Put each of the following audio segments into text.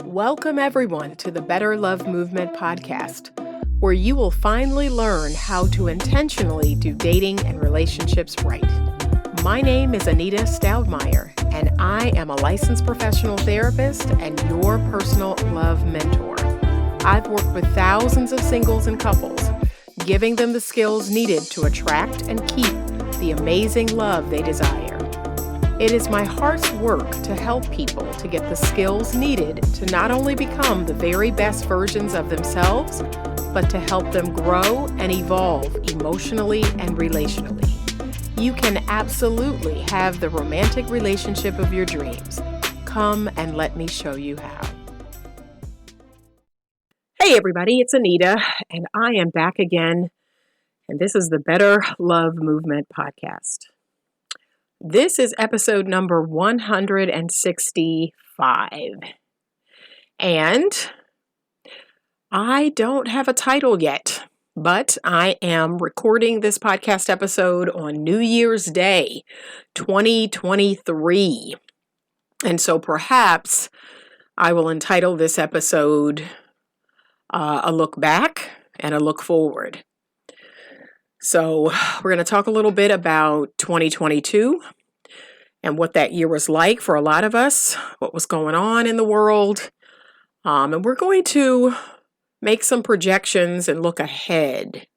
Welcome everyone to the Better Love Movement podcast, where you will finally learn how to intentionally do dating and relationships right. My name is Anita Stoudmire, and I am a licensed professional therapist and your personal love mentor. I've worked with thousands of singles and couples, giving them the skills needed to attract and keep the amazing love they desire. It is my heart's work to help people to get the skills needed to not only become the very best versions of themselves, but to help them grow and evolve emotionally and relationally. You can absolutely have the romantic relationship of your dreams. Come and let me show you how. Hey everybody, it's Anita, and I am back again, and this is the Better Love Movement podcast. This is episode number 165, and I don't have a title yet, but I am recording this podcast episode on New Year's Day, 2023, and so perhaps I will entitle this episode a look back and a look forward. So we're going to talk a little bit about 2022 and what that year was like for a lot of us, what was going on in the world. And we're going to make some projections and look ahead.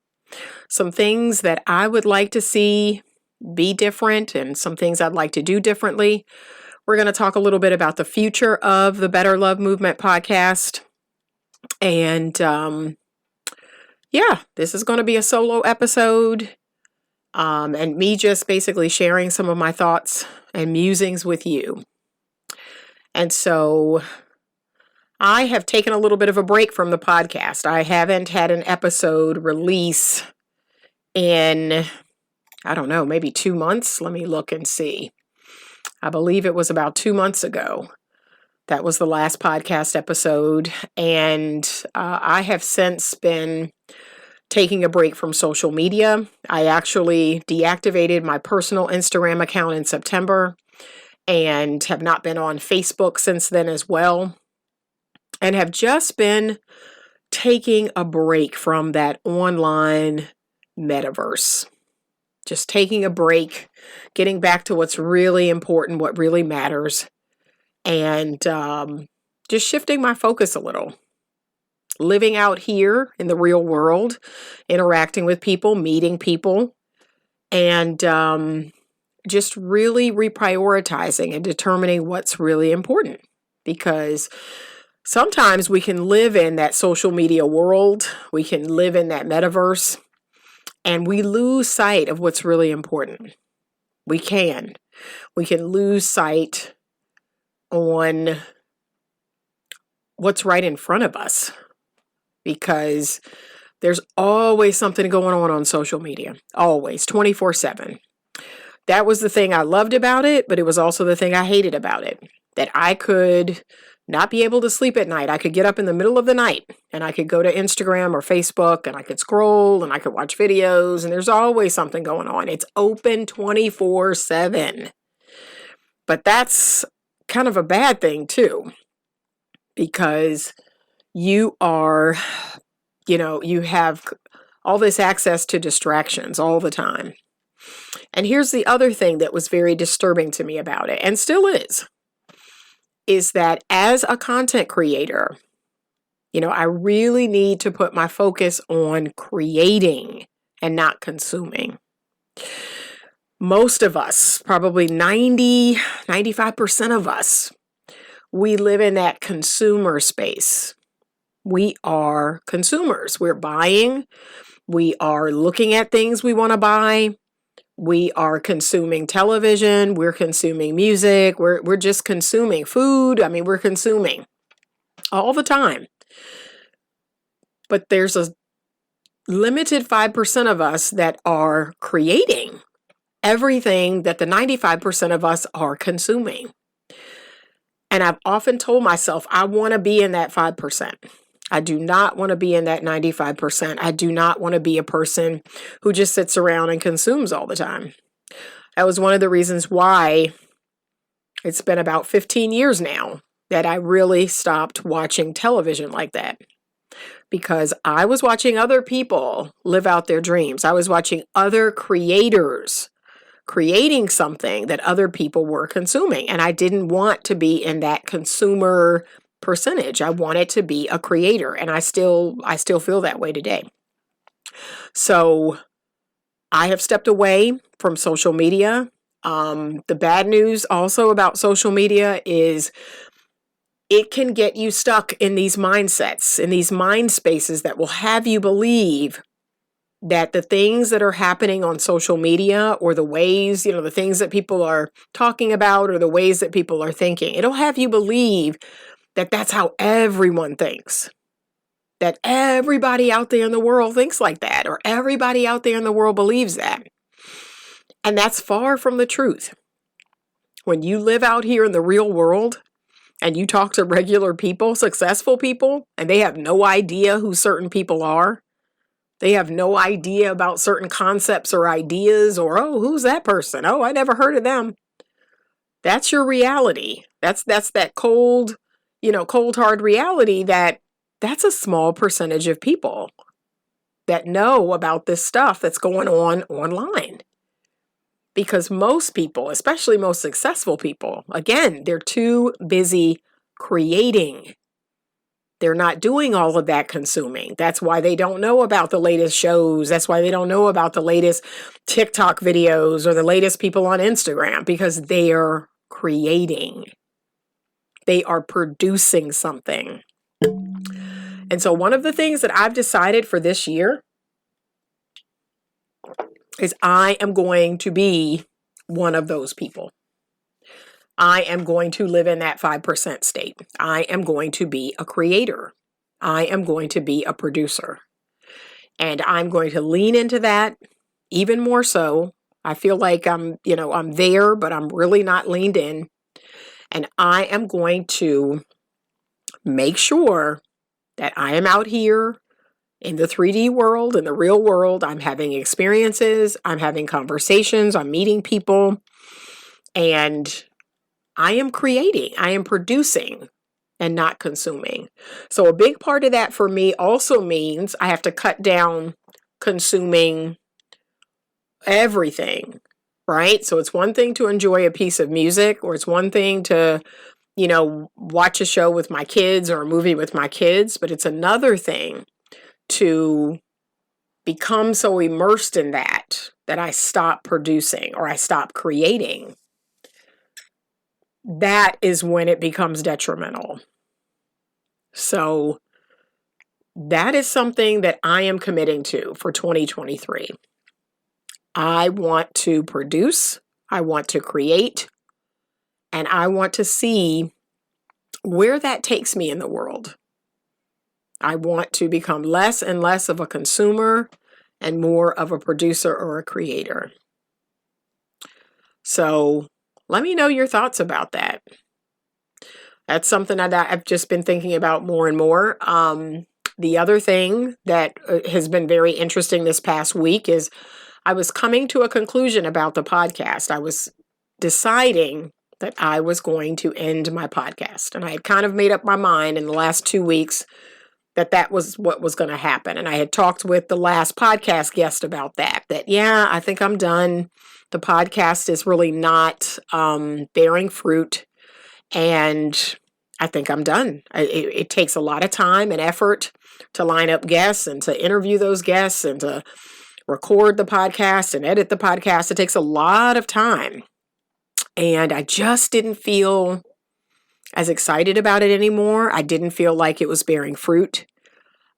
Some things that I would like to see be different and some things I'd like to do differently. We're going to talk a little bit about the future of the Better Love Movement podcast. And this is going to be a solo episode, and me just basically sharing some of my thoughts and musings with you. And so I have taken a little bit of a break from the podcast. I haven't had an episode release in, maybe 2 months. Let me look and see. I believe it was about 2 months ago. That was the last podcast episode, and I have since been taking a break from social media. I actually deactivated my personal Instagram account in September and have not been on Facebook since then as well, and have just been taking a break from that online metaverse. Just taking a break, getting back to what's really important, what really matters. And just shifting my focus a little, living out here in the real world, interacting with people, meeting people, and just really reprioritizing and determining what's really important. Because sometimes we can live in that social media world, we can live in that metaverse, and we lose sight of what's really important. We can lose sight on what's right in front of us, because there's always something going on social media, always, 24/7. That was the thing I loved about it, but it was also the thing I hated about it, that I could not be able to sleep at night. I could get up in the middle of the night and I could go to Instagram or Facebook and I could scroll and I could watch videos, and there's always something going on. It's open 24/7. But that's kind of a bad thing too, because you have all this access to distractions all the time. And here's the other thing that was very disturbing to me about it, and still is that as a content creator, I really need to put my focus on creating and not consuming. Most of us, probably 95% of us, we live in that consumer space. We are consumers. We're buying. We are looking at things we want to buy. We are consuming television. We're consuming music. We're just consuming food. We're consuming all the time. But there's a limited 5% of us that are creating everything that the 95% of us are consuming. And I've often told myself, I want to be in that 5%. I do not want to be in that 95%. I do not want to be a person who just sits around and consumes all the time. That was one of the reasons why it's been about 15 years now that I really stopped watching television like that, because I was watching other people live out their dreams. I was watching other creators creating something that other people were consuming. And I didn't want to be in that consumer percentage. I wanted to be a creator, and I still feel that way today. So I have stepped away from social media. The bad news also about social media is it can get you stuck in these mindsets, in these mind spaces that will have you believe that the things that are happening on social media, or the ways, the things that people are talking about, or the ways that people are thinking, it'll have you believe that that's how everyone thinks, that everybody out there in the world thinks like that, or everybody out there in the world believes that. And that's far from the truth. When you live out here in the real world and you talk to regular people, successful people, and they have no idea who certain people are, they have no idea about certain concepts or ideas, or, oh, who's that person? Oh, I never heard of them. That's your reality. That's that cold, cold hard reality that's a small percentage of people that know about this stuff that's going on online. Because most people, especially most successful people, again, they're too busy creating. They're not doing all of that consuming. That's why they don't know about the latest shows. That's why they don't know about the latest TikTok videos or the latest people on Instagram, because they are creating. They are producing something. And so one of the things that I've decided for this year is I am going to be one of those people. I am going to live in that 5% state. I am going to be a creator. I am going to be a producer. And I'm going to lean into that even more so. I feel like I'm there, but I'm really not leaned in. And I am going to make sure that I am out here in the 3D world, in the real world. I'm having experiences. I'm having conversations. I'm meeting people. And I am creating, I am producing, and not consuming. So a big part of that for me also means I have to cut down consuming everything, right? So it's one thing to enjoy a piece of music, or it's one thing to, watch a show with my kids or a movie with my kids, but it's another thing to become so immersed in that I stop producing or I stop creating. That is when it becomes detrimental. So that is something that I am committing to for 2023. I want to produce, I want to create, and I want to see where that takes me in the world. I want to become less and less of a consumer and more of a producer or a creator. So let me know your thoughts about that. That's something that I've just been thinking about more and more. The other thing that has been very interesting this past week is I was coming to a conclusion about the podcast. I was deciding that I was going to end my podcast. And I had kind of made up my mind in the last 2 weeks that was what was going to happen. And I had talked with the last podcast guest about that, yeah, I think I'm done. The podcast is really not bearing fruit, and I think I'm done. It takes a lot of time and effort to line up guests and to interview those guests and to record the podcast and edit the podcast. It takes a lot of time, and I just didn't feel as excited about it anymore. I didn't feel like it was bearing fruit.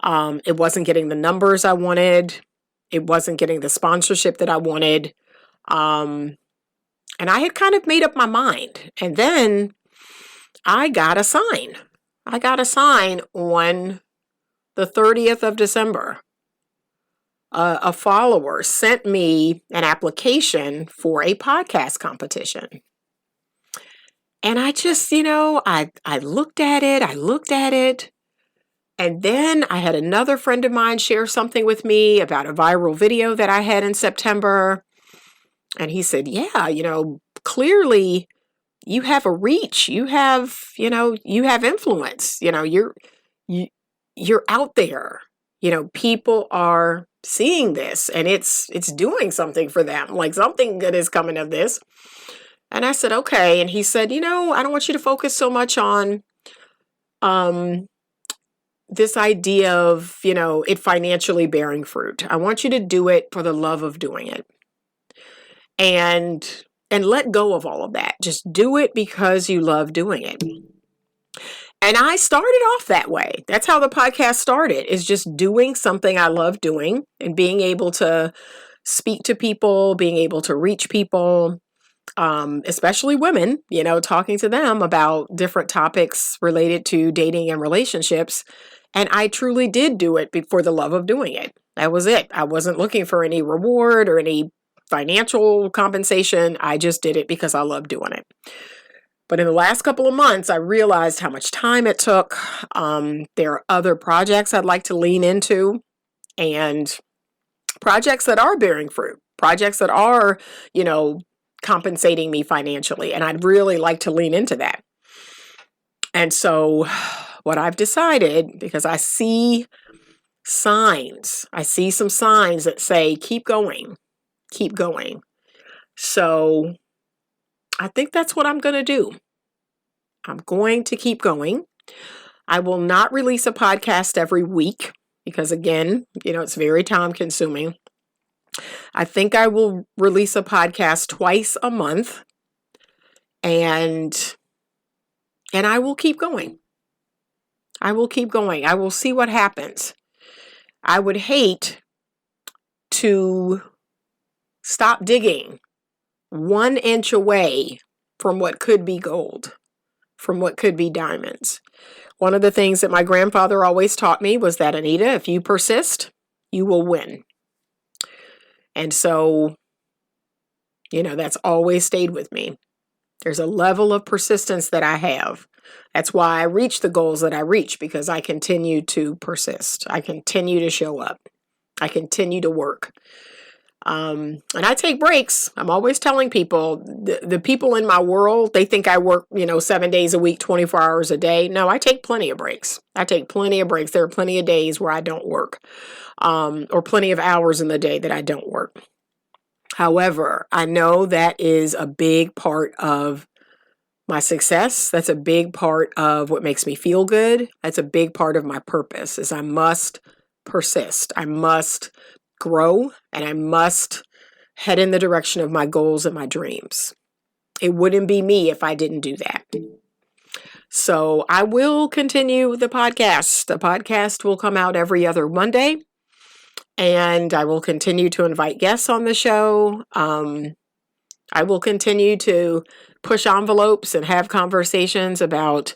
It wasn't getting the numbers I wanted. It wasn't getting the sponsorship that I wanted. And I had kind of made up my mind. And then I got a sign. I got a sign on the 30th of December. A follower sent me an application for a podcast competition. And I just, I looked at it. And then I had another friend of mine share something with me about a viral video that I had in September. And he said, yeah, clearly you have a reach, you have influence, you're out there, people are seeing this and it's doing something for them, like something good is coming of this. And I said, okay. And he said, I don't want you to focus so much on this idea of, it financially bearing fruit. I want you to do it for the love of doing it. And let go of all of that. Just do it because you love doing it. And I started off that way. That's how the podcast started, is just doing something I love doing and being able to speak to people, being able to reach people, especially women, talking to them about different topics related to dating and relationships. And I truly did do it for the love of doing it. That was it. I wasn't looking for any reward or any financial compensation. I just did it because I love doing it. But in the last couple of months, I realized how much time it took. There are other projects I'd like to lean into, and projects that are bearing fruit, projects that are, compensating me financially. And I'd really like to lean into that. And so what I've decided, because I see some signs that say, keep going. So I think that's what I'm going to do. I'm going to keep going. I will not release a podcast every week because, again, it's very time consuming. I think I will release a podcast twice a month, and I will keep going. I will keep going. I will see what happens. I would hate to stop digging 1 inch away from what could be gold, from what could be diamonds. One of the things that my grandfather always taught me was that, Anita, if you persist, you will win. And so, that's always stayed with me. There's a level of persistence that I have. That's why I reach the goals that I reach, because I continue to persist. I continue to show up. I continue to work. And I take breaks. I'm always telling people, the people in my world, they think I work, 7 days a week, 24 hours a day. No, I take plenty of breaks. There are plenty of days where I don't work, or plenty of hours in the day that I don't work. However, I know that is a big part of my success. That's a big part of what makes me feel good. That's a big part of my purpose, is I must persist. I must grow, and I must head in the direction of my goals and my dreams. It wouldn't be me if I didn't do that. So I will continue the podcast. The podcast will come out every other Monday, and I will continue to invite guests on the show. I will continue to push envelopes and have conversations about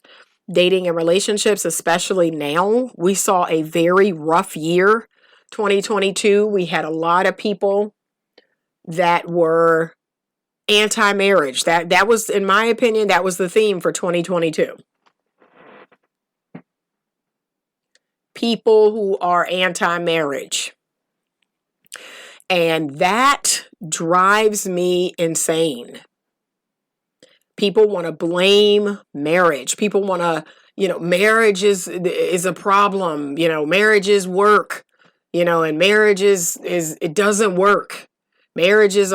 dating and relationships, especially now. We saw a very rough year, 2022. We had a lot of people that were anti-marriage. That was, in my opinion, that was the theme for 2022. People who are anti-marriage. And that drives me insane. People want to blame marriage. People want to, marriage is a problem. Marriage is work. And marriage is it doesn't work. Marriage is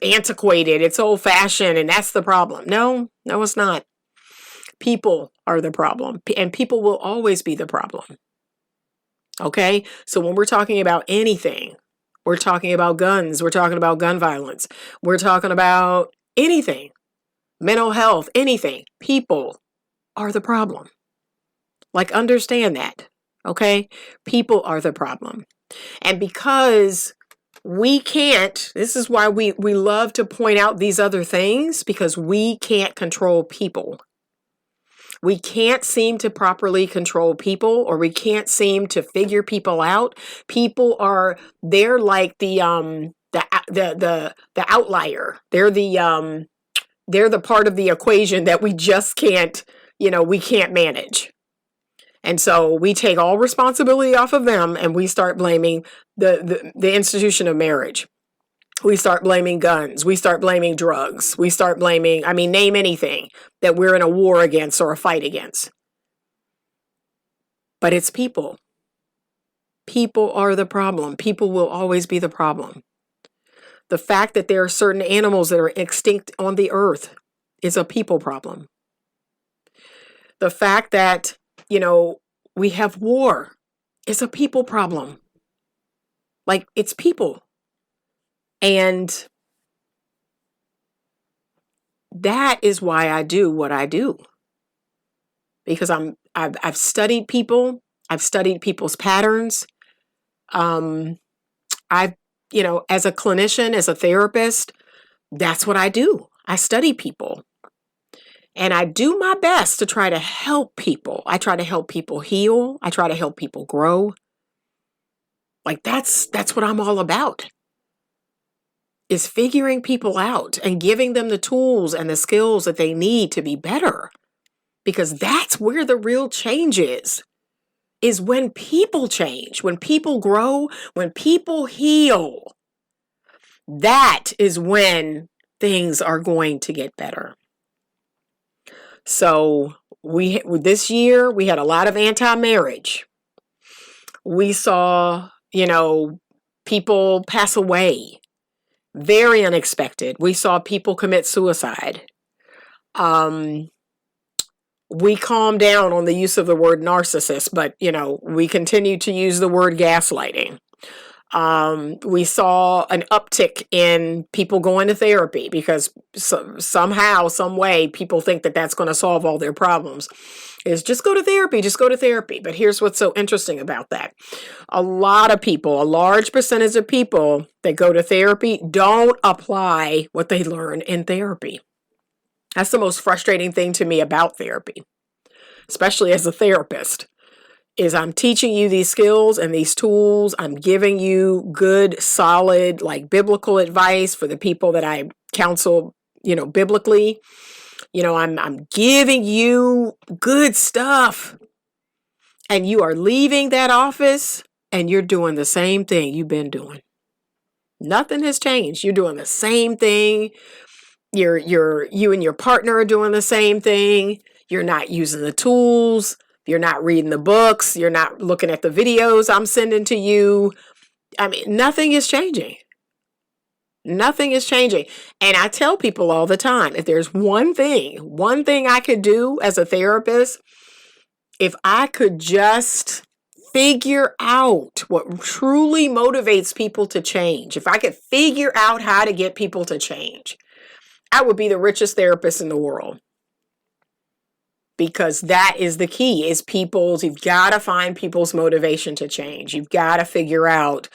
antiquated. It's old fashioned, and that's the problem. No, it's not. People are the problem, and people will always be the problem. Okay, so when we're talking about anything, we're talking about guns. We're talking about gun violence. We're talking about anything, mental health, anything. People are the problem. Like, understand that. Okay, people are the problem, and because we can't, this is why we love to point out these other things, because we can't control people. We can't seem to properly control people, or we can't seem to figure people out. They're like the outlier. They're the part of the equation that we just can't, we can't manage. And so we take all responsibility off of them, and we start blaming the institution of marriage. We start blaming guns. We start blaming drugs. We start blaming, name anything that we're in a war against or a fight against. But it's people. People are the problem. People will always be the problem. The fact that there are certain animals that are extinct on the earth is a people problem. The fact that, we have war is a people problem. Like, it's people. And that is why I do what I do. Because I've studied people. I've studied people's patterns. As a clinician, as a therapist, that's what I do. I study people. And I do my best to try to help people. I try to help people heal. I try to help people grow. Like, that's what I'm all about. Is figuring people out and giving them the tools and the skills that they need to be better. Because that's where the real change is when people change, when people grow, when people heal. That is when things are going to get better. So this year, we had a lot of anti-marriage. We saw, people pass away. Very unexpected. We saw people commit suicide. We calmed down on the use of the word narcissist, but, we continue to use the word gaslighting. We saw an uptick in people going to therapy because somehow, some way, people think that that's going to solve all their problems. Is just go to therapy, just go to therapy. But here's what's so interesting about that. A lot of people, a large percentage of people that go to therapy don't apply what they learn in therapy. That's the most frustrating thing to me about therapy, especially as a therapist, is I'm teaching you these skills and these tools. I'm giving you good, solid, biblical advice for the people that I counsel, biblically. I'm giving you good stuff. And you are leaving that office and you're doing the same thing you've been doing. Nothing has changed. You're doing the same thing. You and your partner are doing the same thing. You're not using the tools. You're not reading the books. You're not looking at the videos I'm sending to you. Nothing is changing. Nothing is changing. And I tell people all the time, if there's one thing I could do as a therapist, if I could just figure out what truly motivates people to change, if I could figure out how to get people to change, I would be the richest therapist in the world. Because that is the key, you've got to find people's motivation to change. You've got to figure out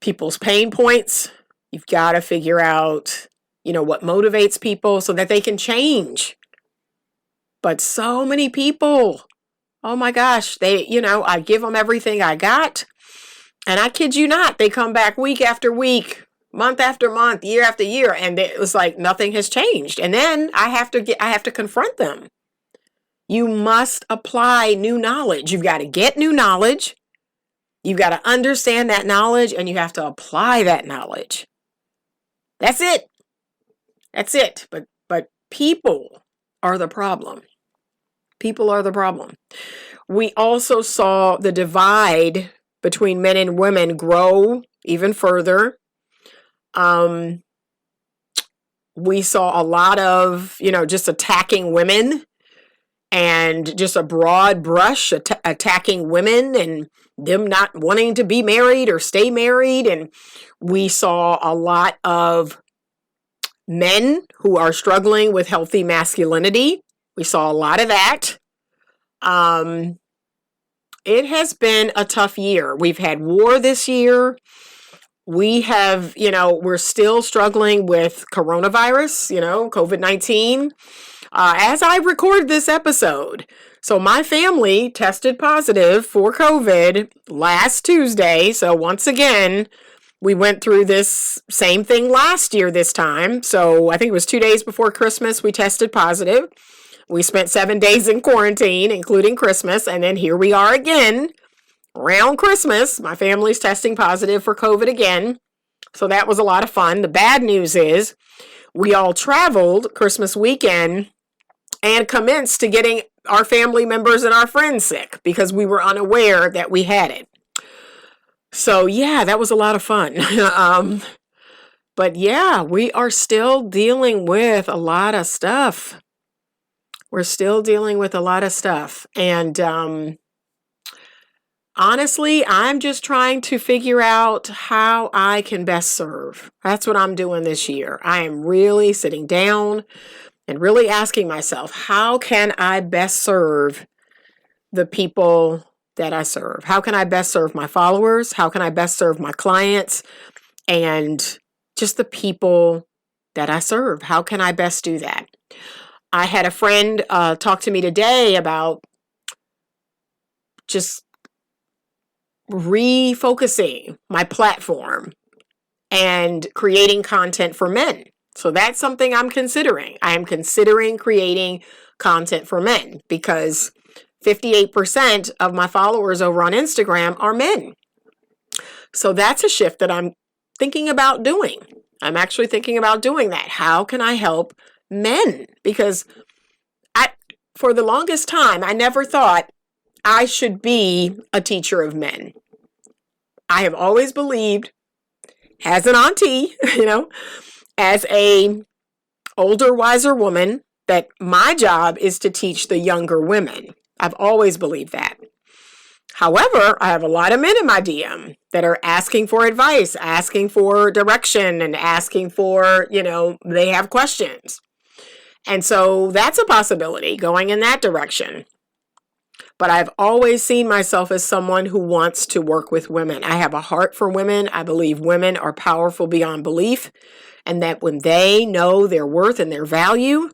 people's pain points. You've got to figure out, what motivates people so that they can change. But so many people, oh my gosh, I give them everything I got. And I kid you not, they come back week after week, month after month, year after year. And it was like nothing has changed. And then I have to confront them. You must apply new knowledge. You've got to get new knowledge. You've got to understand that knowledge and you have to apply that knowledge. That's it. That's it. But people are the problem. People are the problem. We also saw the divide between men and women grow even further. We saw a lot of, just attacking women. And just a broad brush attacking women and them not wanting to be married or stay married. And we saw a lot of men who are struggling with healthy masculinity. We saw a lot of that. It has been a tough year. We've had war this year. We have, we're still struggling with coronavirus, COVID-19. As I record this episode. So my family tested positive for COVID last Tuesday. So once again, we went through this same thing last year this time. So I think it was 2 days before Christmas, we tested positive. We spent 7 days in quarantine, including Christmas. And then here we are again around Christmas. My family's testing positive for COVID again. So that was a lot of fun. The bad news is we all traveled Christmas weekend and commenced to getting our family members and our friends sick because we were unaware that we had it. So yeah, that was a lot of fun. But yeah, we are still dealing with a lot of stuff. We're still dealing with a lot of stuff. And honestly, I'm just trying to figure out how I can best serve. That's what I'm doing this year. I am really sitting down and really asking myself, how can I best serve the people that I serve? How can I best serve my followers? How can I best serve my clients and just the people that I serve? How can I best do that? I had a friend talk to me today about just refocusing my platform and creating content for men. So that's something I'm considering. I am considering creating content for men because 58% of my followers over on Instagram are men. So that's a shift that I'm thinking about doing. I'm actually thinking about doing that. How can I help men? Because for the longest time, I never thought I should be a teacher of men. I have always believed, as an auntie, as a older, wiser woman, that my job is to teach the younger women. I've always believed that. However, I have a lot of men in my DM that are asking for advice, asking for direction, and asking for, they have questions. And so that's a possibility, going in that direction. But I've always seen myself as someone who wants to work with women. I have a heart for women. I believe women are powerful beyond belief, and that when they know their worth and their value,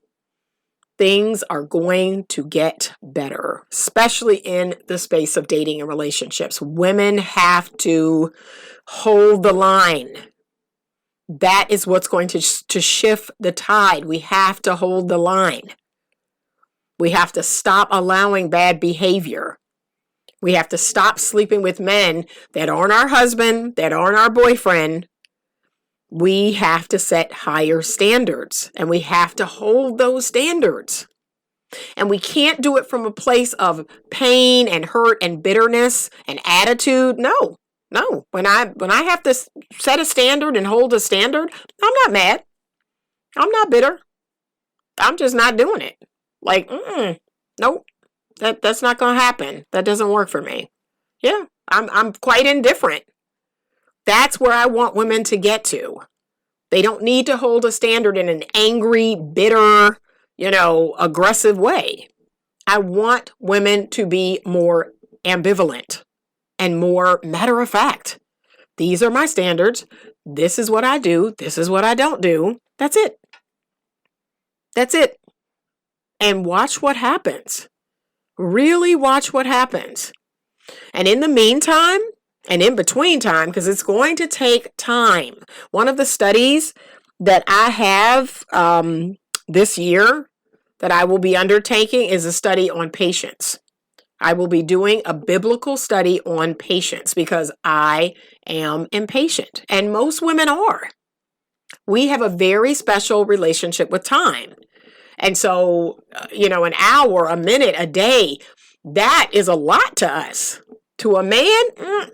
things are going to get better, especially in the space of dating and relationships. Women have to hold the line. That is what's going to shift the tide. We have to hold the line. We have to stop allowing bad behavior. We have to stop sleeping with men that aren't our husband, that aren't our boyfriend. We have to set higher standards, and we have to hold those standards. And we can't do it from a place of pain and hurt and bitterness and attitude. No. When I have to set a standard and hold a standard, I'm not mad. I'm not bitter. I'm just not doing it. Like, nope, that's not going to happen. That doesn't work for me. Yeah, I'm quite indifferent. That's where I want women to get to. They don't need to hold a standard in an angry, bitter, aggressive way. I want women to be more ambivalent and more matter of fact. These are my standards. This is what I do. This is what I don't do. That's it. That's it. And watch what happens. Really watch what happens. And in the meantime, and in between time, because it's going to take time. One of the studies that I have this year that I will be undertaking is a study on patience. I will be doing a biblical study on patience because I am impatient, and most women are. We have a very special relationship with time. And so, an hour, a minute, a day, that is a lot to us. To a man,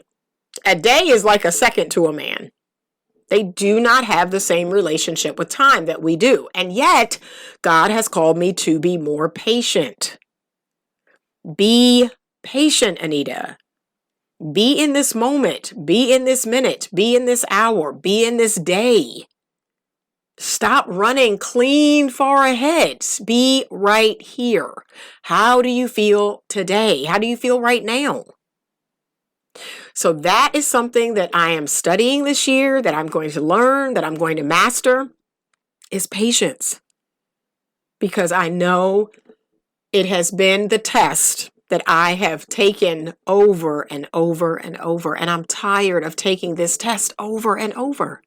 a day is like a second to a man. They do not have the same relationship with time that we do. And yet, God has called me to be more patient. Be patient, Anita. Be in this moment. Be in this minute. Be in this hour. Be in this day. Stop running clean far ahead. Be right here. How do you feel today? How do you feel right now? So that is something that I am studying this year, that I'm going to learn, that I'm going to master, is patience. Because I know it has been the test that I have taken over and over and over, and I'm tired of taking this test over and over.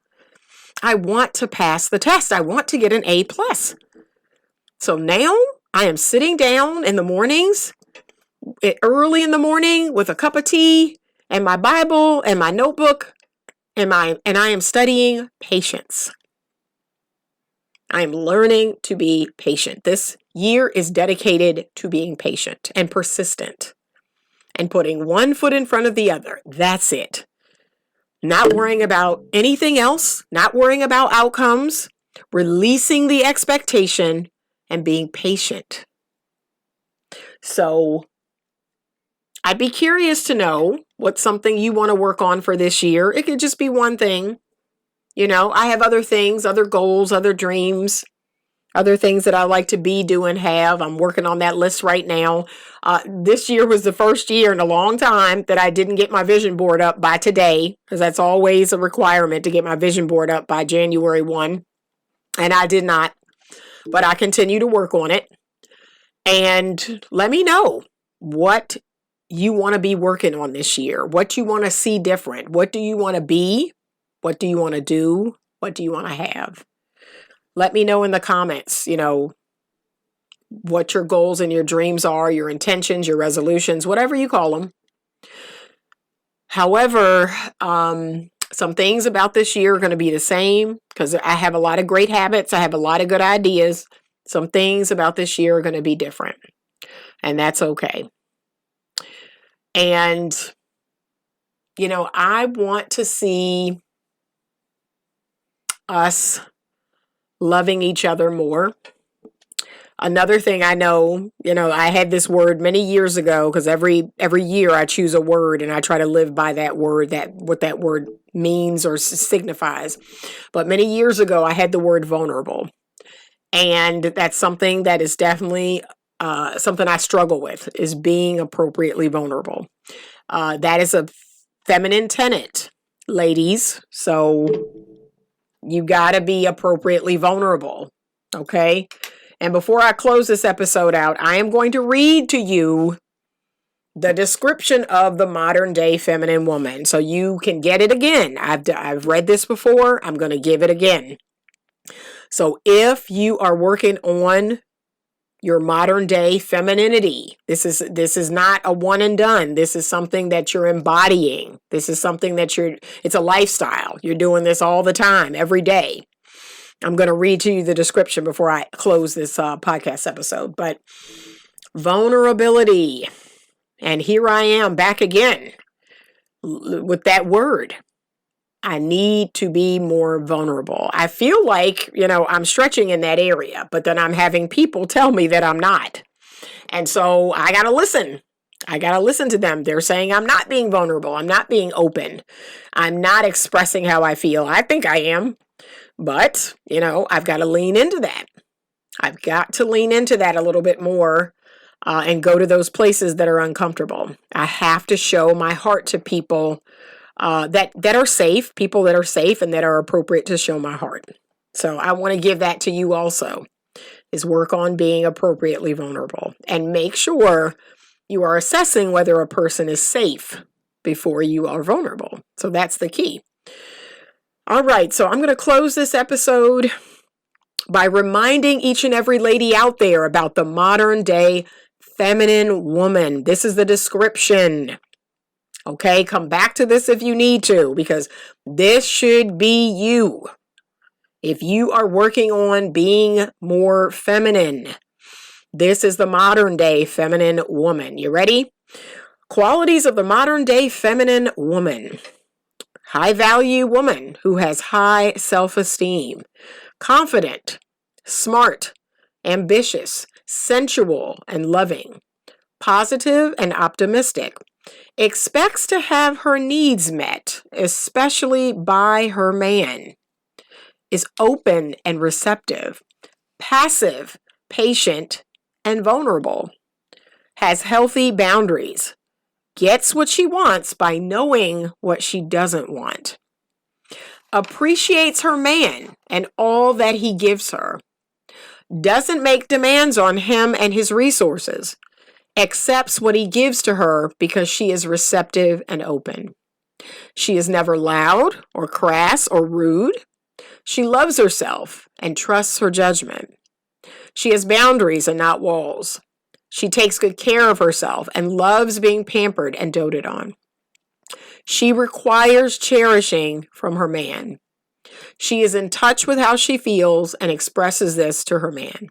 I want to pass the test. I want to get an A+. So now I am sitting down in the mornings, early in the morning with a cup of tea and my Bible and my notebook, I am studying patience. I am learning to be patient. This year is dedicated to being patient and persistent and putting one foot in front of the other. That's it. Not worrying about anything else, not worrying about outcomes, releasing the expectation and being patient. So I'd be curious to know what's something you want to work on for this year. It could just be one thing. You know, I have other things, other goals, other dreams, other things that I like to be, do, and have. I'm working on that list right now. This year was the first year in a long time that I didn't get my vision board up by today, because that's always a requirement to get my vision board up by January 1. And I did not, but I continue to work on it. And let me know what you want to be working on this year, what you want to see different. What do you want to be? What do you want to do? What do you want to have? Let me know in the comments, you know, what your goals and your dreams are, your intentions, your resolutions, whatever you call them. However, some things about this year are going to be the same because I have a lot of great habits. I have a lot of good ideas. Some things about this year are going to be different, and that's okay. And, you know, I want to see us loving each other more. Another thing I know, you know, I had this word many years ago because every year I choose a word and I try to live by that word, that what that word means or signifies. But many years ago, I had the word vulnerable. And that's something that is definitely something I struggle with, is being appropriately vulnerable. That is a feminine tenet, ladies. So you got to be appropriately vulnerable, okay? And before I close this episode out, I am going to read to you the description of the modern day feminine woman, so you can get it again. I've read this before. I'm going to give it again. So if you are working on your modern day femininity, this is not a one and done. This is something that you're embodying. This is something that it's a lifestyle. You're doing this all the time, every day. I'm going to read to you the description before I close this podcast episode. But vulnerability. And here I am back again with that word. I need to be more vulnerable. I feel like, you know, I'm stretching in that area, but then I'm having people tell me that I'm not. And so I got to listen. I got to listen to them. They're saying I'm not being vulnerable. I'm not being open. I'm not expressing how I feel. I think I am. But, you know, I've got to lean into that. I've got to lean into that a little bit more and go to those places that are uncomfortable. I have to show my heart to people that are safe, people that are safe and that are appropriate to show my heart. So I want to give that to you also, is work on being appropriately vulnerable and make sure you are assessing whether a person is safe before you are vulnerable. So that's the key. All right, so I'm going to close this episode by reminding each and every lady out there about the modern day feminine woman. This is the description. Okay, come back to this if you need to, because this should be you. If you are working on being more feminine, this is the modern day feminine woman. You ready? Qualities of the modern day feminine woman. High value woman who has high self-esteem, confident, smart, ambitious, sensual, and loving, positive and optimistic, expects to have her needs met, especially by her man, is open and receptive, passive, patient, and vulnerable, has healthy boundaries, gets what she wants by knowing what she doesn't want, appreciates her man and all that he gives her, doesn't make demands on him and his resources, accepts what he gives to her because she is receptive and open. She is never loud or crass or rude. She loves herself and trusts her judgment. She has boundaries and not walls. She takes good care of herself and loves being pampered and doted on. She requires cherishing from her man. She is in touch with how she feels and expresses this to her man.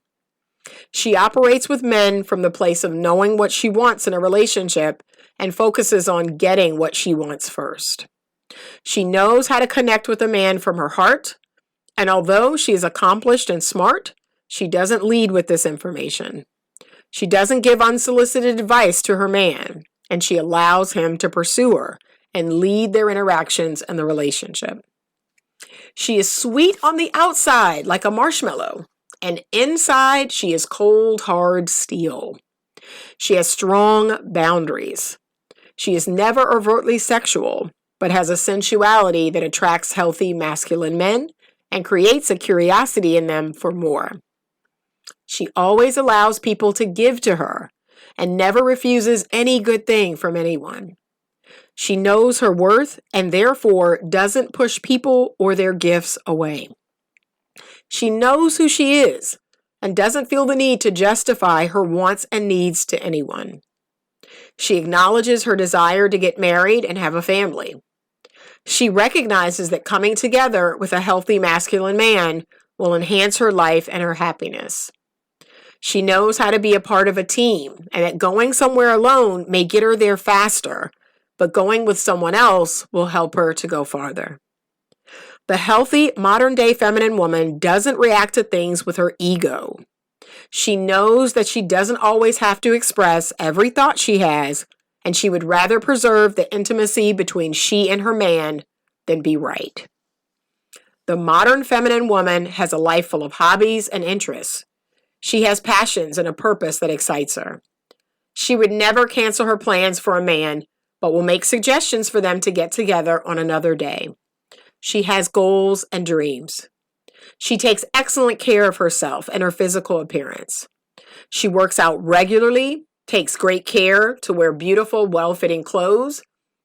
She operates with men from the place of knowing what she wants in a relationship and focuses on getting what she wants first. She knows how to connect with a man from her heart, and although she is accomplished and smart, she doesn't lead with this information. She doesn't give unsolicited advice to her man, and she allows him to pursue her and lead their interactions and the relationship. She is sweet on the outside like a marshmallow, and inside she is cold, hard steel. She has strong boundaries. She is never overtly sexual, but has a sensuality that attracts healthy masculine men and creates a curiosity in them for more. She always allows people to give to her and never refuses any good thing from anyone. She knows her worth and therefore doesn't push people or their gifts away. She knows who she is and doesn't feel the need to justify her wants and needs to anyone. She acknowledges her desire to get married and have a family. She recognizes that coming together with a healthy masculine man will enhance her life and her happiness. She knows how to be a part of a team and that going somewhere alone may get her there faster, but going with someone else will help her to go farther. The healthy modern-day feminine woman doesn't react to things with her ego. She knows that she doesn't always have to express every thought she has, and she would rather preserve the intimacy between she and her man than be right. The modern feminine woman has a life full of hobbies and interests. She has passions and a purpose that excites her. She would never cancel her plans for a man, but will make suggestions for them to get together on another day. She has goals and dreams. She takes excellent care of herself and her physical appearance. She works out regularly, takes great care to wear beautiful, well-fitting clothes,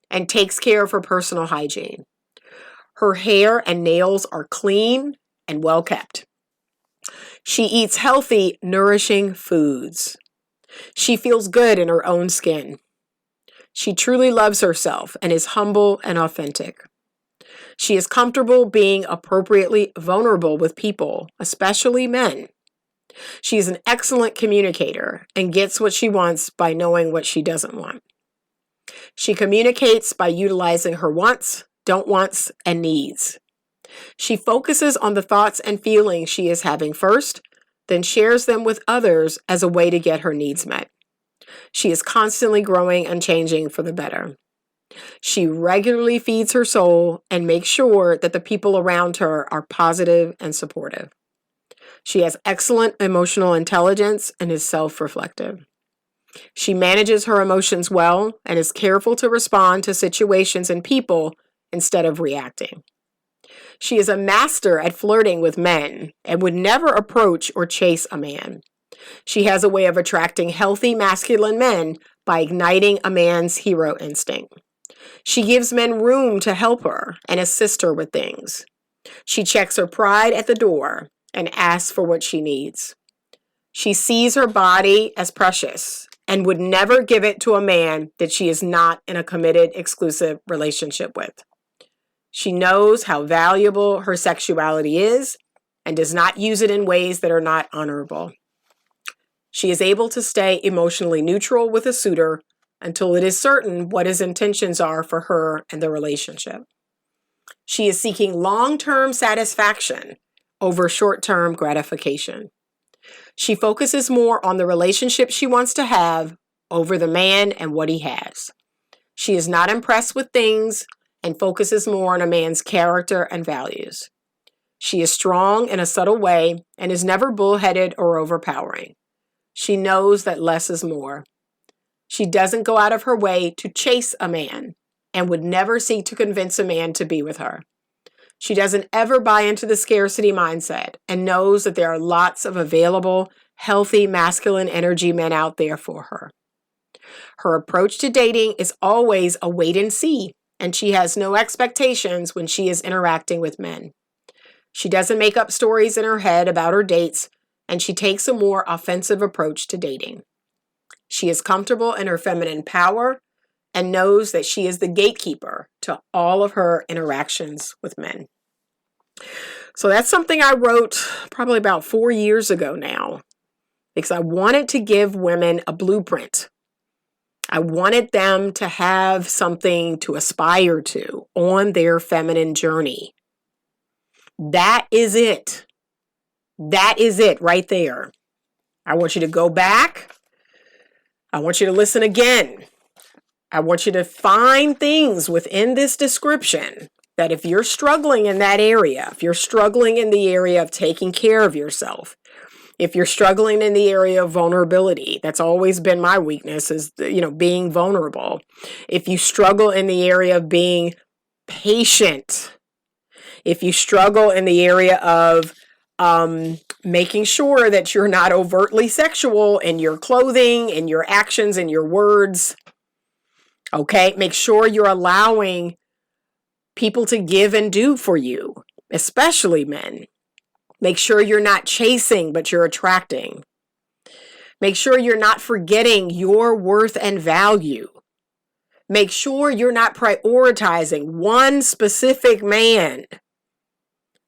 and takes care of her personal hygiene. Her hair and nails are clean and well kept. She eats healthy, nourishing foods. She feels good in her own skin. She truly loves herself and is humble and authentic. She is comfortable being appropriately vulnerable with people, especially men. She is an excellent communicator and gets what she wants by knowing what she doesn't want. She communicates by utilizing her wants, don't wants, and needs. She focuses on the thoughts and feelings she is having first, then shares them with others as a way to get her needs met. She is constantly growing and changing for the better. She regularly feeds her soul and makes sure that the people around her are positive and supportive. She has excellent emotional intelligence and is self-reflective. She manages her emotions well and is careful to respond to situations and people instead of reacting. She is a master at flirting with men and would never approach or chase a man. She has a way of attracting healthy masculine men by igniting a man's hero instinct. She gives men room to help her and assist her with things. She checks her pride at the door and asks for what she needs. She sees her body as precious and would never give it to a man that she is not in a committed, exclusive relationship with. She knows how valuable her sexuality is and does not use it in ways that are not honorable. She is able to stay emotionally neutral with a suitor until it is certain what his intentions are for her and the relationship. She is seeking long-term satisfaction over short-term gratification. She focuses more on the relationship she wants to have over the man and what he has. She is not impressed with things and focuses more on a man's character and values. She is strong in a subtle way and is never bullheaded or overpowering. She knows that less is more. She doesn't go out of her way to chase a man and would never seek to convince a man to be with her. She doesn't ever buy into the scarcity mindset and knows that there are lots of available, healthy, masculine energy men out there for her. Her approach to dating is always a wait and see, and she has no expectations when she is interacting with men. She doesn't make up stories in her head about her dates, and she takes a more offensive approach to dating. She is comfortable in her feminine power and knows that she is the gatekeeper to all of her interactions with men. So that's something I wrote probably about 4 years ago now, because I wanted to give women a blueprint. I wanted them to have something to aspire to on their feminine journey. That is it. That is it right there. I want you to go back. I want you to listen again. I want you to find things within this description that if you're struggling in that area, if you're struggling in the area of taking care of yourself, if you're struggling in the area of vulnerability, that's always been my weakness, is, being vulnerable. If you struggle in the area of being patient, if you struggle in the area of making sure that you're not overtly sexual in your clothing, in your actions, in your words, okay, make sure you're allowing people to give and do for you, especially men. Make sure you're not chasing, but you're attracting. Make sure you're not forgetting your worth and value. Make sure you're not prioritizing one specific man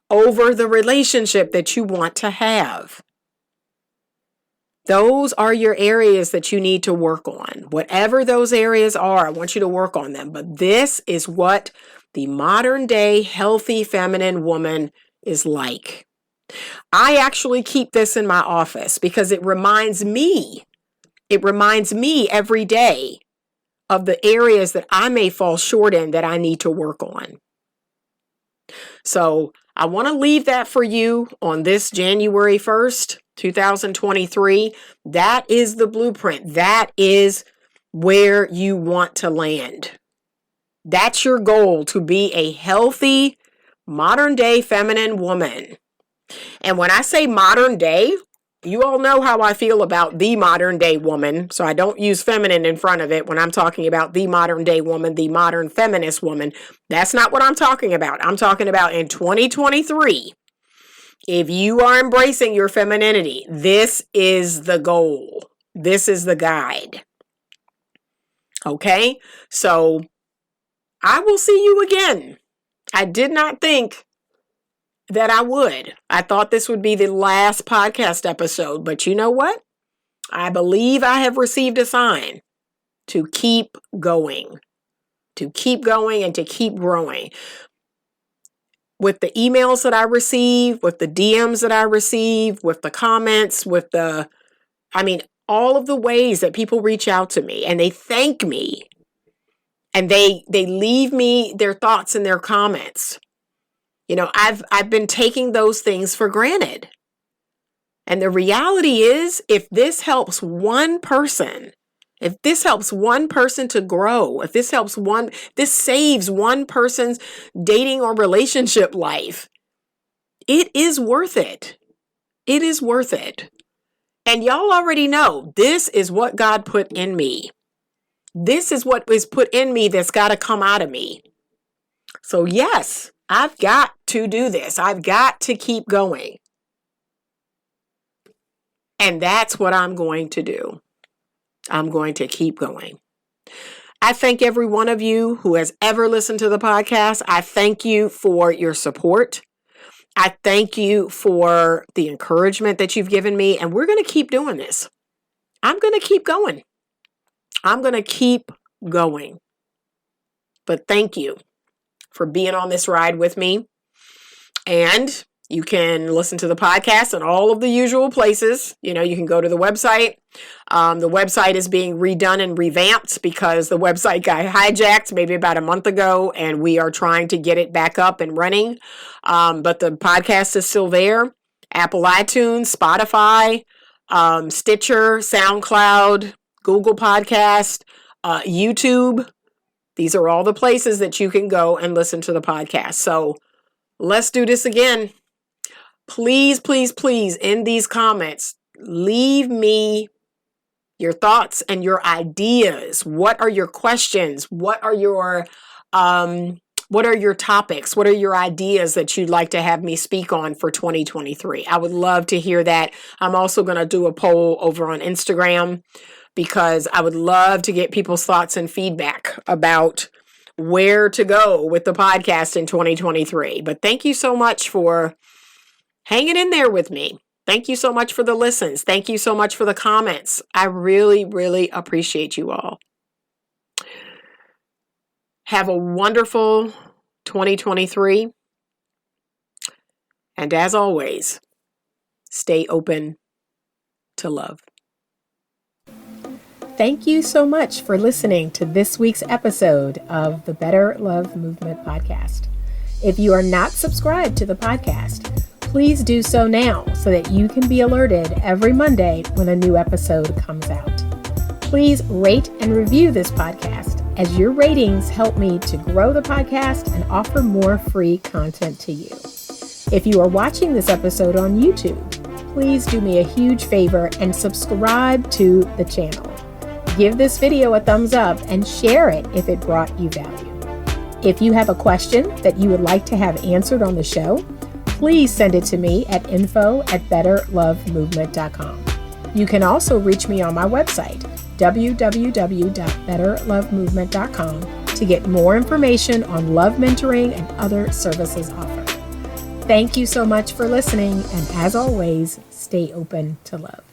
over the relationship that you want to have. Those are your areas that you need to work on. Whatever those areas are, I want you to work on them. But this is what the modern day healthy feminine woman is like. I actually keep this in my office because it reminds me every day of the areas that I may fall short in that I need to work on. So I want to leave that for you on this January 1st, 2023. That is the blueprint. That is where you want to land. That's your goal, to be a healthy, modern day feminine woman. And when I say modern day, you all know how I feel about the modern day woman. So I don't use feminine in front of it when I'm talking about the modern day woman, the modern feminist woman. That's not what I'm talking about. I'm talking about in 2023. If you are embracing your femininity, this is the goal. This is the guide. Okay? So I will see you again. I did not think that I would. I thought this would be the last podcast episode, but you know what? I believe I have received a sign to keep going, and to keep growing. With the emails that I receive, with the DMs that I receive, with the comments, all of the ways that people reach out to me and they thank me and they leave me their thoughts and their comments. I've been taking those things for granted. And the reality is, if this helps one person to grow, if this saves one person's dating or relationship life, it is worth it. It is worth it. And y'all already know, this is what God put in me. This is what is put in me that's got to come out of me. So yes, I've got to do this. I've got to keep going. And that's what I'm going to do. I'm going to keep going. I thank every one of you who has ever listened to the podcast. I thank you for your support. I thank you for the encouragement that you've given me. And we're going to keep doing this. I'm going to keep going. I'm going to keep going. But thank you for being on this ride with me. And you can listen to the podcast in all of the usual places. You can go to the website. The website is being redone and revamped because the website got hijacked maybe about a month ago, and we are trying to get it back up and running. But the podcast is still there. Apple iTunes, Spotify, Stitcher, SoundCloud, Google Podcast, YouTube. These are all the places that you can go and listen to the podcast. So let's do this again. Please, please, please, in these comments, leave me your thoughts and your ideas. What are your questions? What are your topics? What are your ideas that you'd like to have me speak on for 2023? I would love to hear that. I'm also going to do a poll over on Instagram because I would love to get people's thoughts and feedback about where to go with the podcast in 2023. But thank you so much for hanging in there with me. Thank you so much for the listens. Thank you so much for the comments. I really, really appreciate you all. Have a wonderful 2023. And as always, stay open to love. Thank you so much for listening to this week's episode of the Better Love Movement podcast. If you are not subscribed to the podcast, please do so now so that you can be alerted every Monday when a new episode comes out. Please rate and review this podcast, as your ratings help me to grow the podcast and offer more free content to you. If you are watching this episode on YouTube, please do me a huge favor and subscribe to the channel. Give this video a thumbs up and share it if it brought you value. If you have a question that you would like to have answered on the show, please send it to me at info@betterlovemovement.com. You can also reach me on my website, www.betterlovemovement.com, to get more information on love mentoring and other services offered. Thank you so much for listening, and as always, stay open to love.